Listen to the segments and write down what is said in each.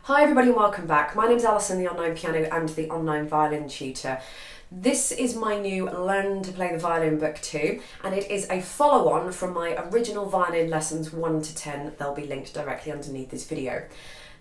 Hi everybody and welcome back. My name's Alison, the online piano and the online violin tutor. This is my new Learn to Play the Violin book 2, and it is a follow-on from my original violin lessons 1 to 10. They'll be linked directly underneath this video.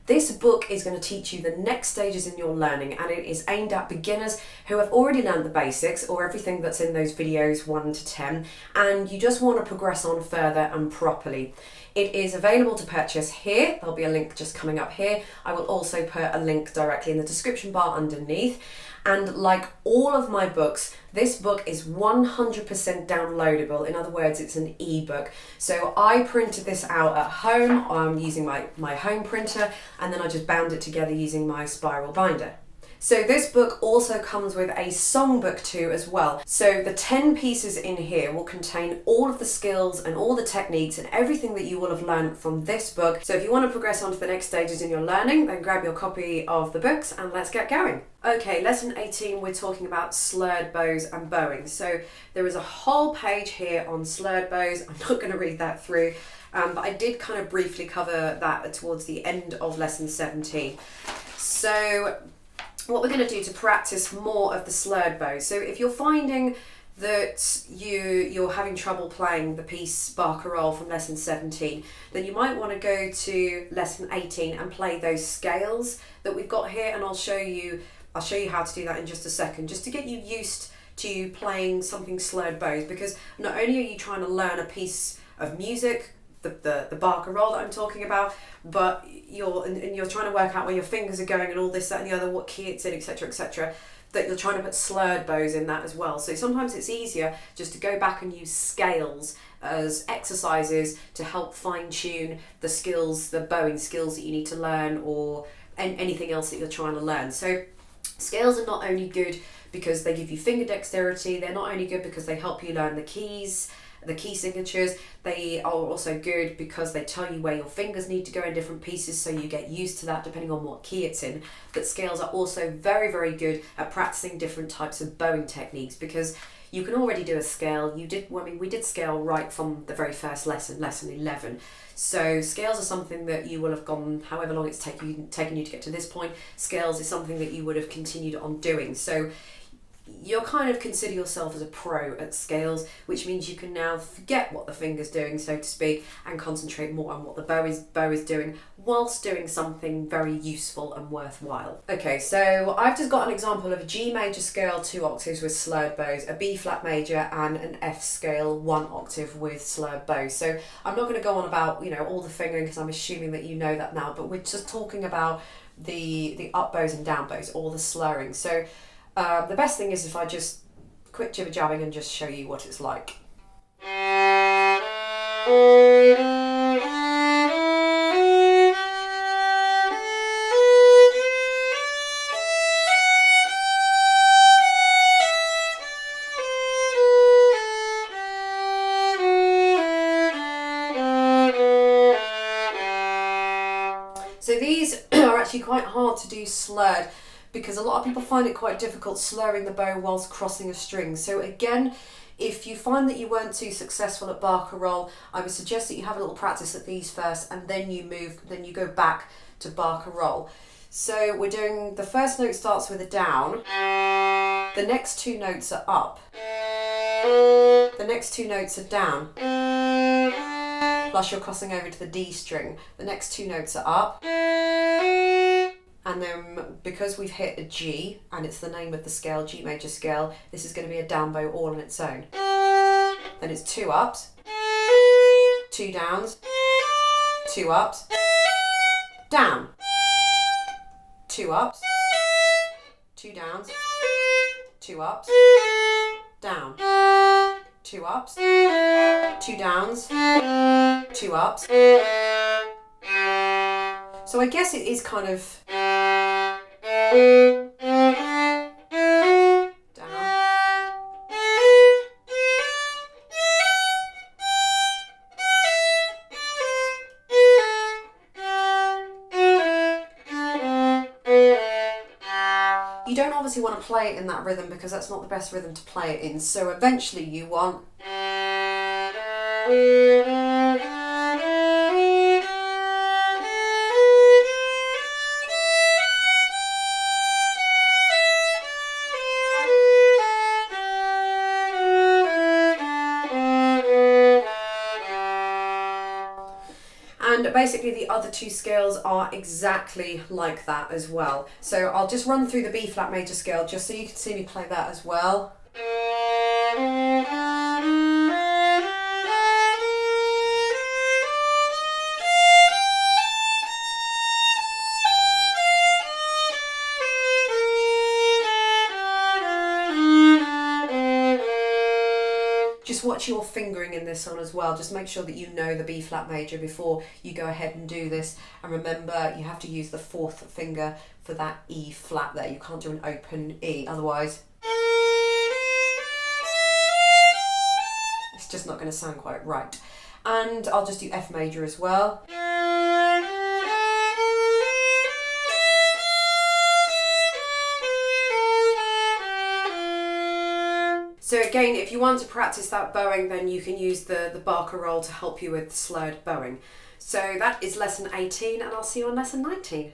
This book is going to teach you the next stages in your learning, and it is aimed at beginners who have already learned the basics or everything that's in those videos 1 to 10, and you just want to progress on further and properly. It is available to purchase here. There'll be a link just coming up here. I will also put a link directly in the description bar underneath. And like all of my books, this book is 100% downloadable. In other words, it's an ebook. So I printed this out at home using my home printer, and then I just bound it together using my spiral binder. So this book also comes with a songbook too as well. So the 10 pieces in here will contain all of the skills and all the techniques and everything that you will have learned from this book. So if you want to progress on to the next stages in your learning, then grab your copy of the books and let's get going. Okay, lesson 18, we're talking about slurred bows and bowing. So there is a whole page here on slurred bows. I'm not going to read that through, but I did kind of briefly cover that towards the end of lesson 17. So what we're going to do to practice more of the slurred bows. So if you're finding that you're having trouble playing the piece Barcarolle from lesson 17, then you might want to go to lesson 18 and play those scales that we've got here, and I'll show you how to do that in just a second, just to get you used to playing something slurred bows, because not only are you trying to learn a piece of music, the Barcarolle that I'm talking about, but you're trying to work out where your fingers are going and all this, that and the other, what key it's in, etc., that you're trying to put slurred bows in that as well. So sometimes it's easier just to go back and use scales as exercises to help fine-tune the skills, the bowing skills that you need to learn, or anything else that you're trying to learn. So scales are not only good because they give you finger dexterity, they're not only good because they help you learn the keys, the key signatures. They are also good because they tell you where your fingers need to go in different pieces, so you get used to that depending on what key it's in. But scales are also very, very good at practicing different types of bowing techniques, because you can already do a scale. We did scale right from the very first lesson, lesson 11. So scales are something that you will have gone, however long it's taken you to get to this point, scales is something that you would have continued on doing. So you'll kind of consider yourself as a pro at scales, which means you can now forget what the finger's doing, so to speak, and concentrate more on what the bow is doing, whilst doing something very useful and worthwhile. Okay, so I've just got an example of a G major scale 2 octaves with slurred bows, a B flat major and an F scale 1 octave with slurred bows. So I'm not going to go on about all the fingering, because I'm assuming that you know that now, but we're just talking about the up bows and down bows, or the slurring. So the best thing is if I just quick jibber jabbing and just show you what it's like. So these are actually quite hard to do slurred, because a lot of people find it quite difficult slurring the bow whilst crossing a string. So again, if you find that you weren't too successful at Barcarolle, I would suggest that you have a little practice at these first, and then you go back to Barcarolle. So we're doing, the first note starts with a down, the next 2 notes are up, the next 2 notes are down, plus you're crossing over to the D string, the next 2 notes are up, and then because we've hit a G, and it's the name of the scale, G major scale, this is going to be a down bow all on its own. Then it's 2 ups, 2 downs, 2 ups, down, 2 ups, 2 downs, 2 ups, down, 2 ups, 2 downs, 2 ups. So I guess it is kind of you don't obviously want to play it in that rhythm, because that's not the best rhythm to play it in. So eventually you want basically the other two scales are exactly like that as well. So I'll just run through the B flat major scale just so you can see me play that as well. Just watch your fingering in this one as well. Just make sure that you know the B flat major before you go ahead and do this. And remember, you have to use the fourth finger for that E flat there. You can't do an open E, otherwise it's just not going to sound quite right. And I'll just do F major as well. So again, if you want to practice that bowing, then you can use the Barker roll to help you with slurred bowing. So that is lesson 18, and I'll see you on lesson 19.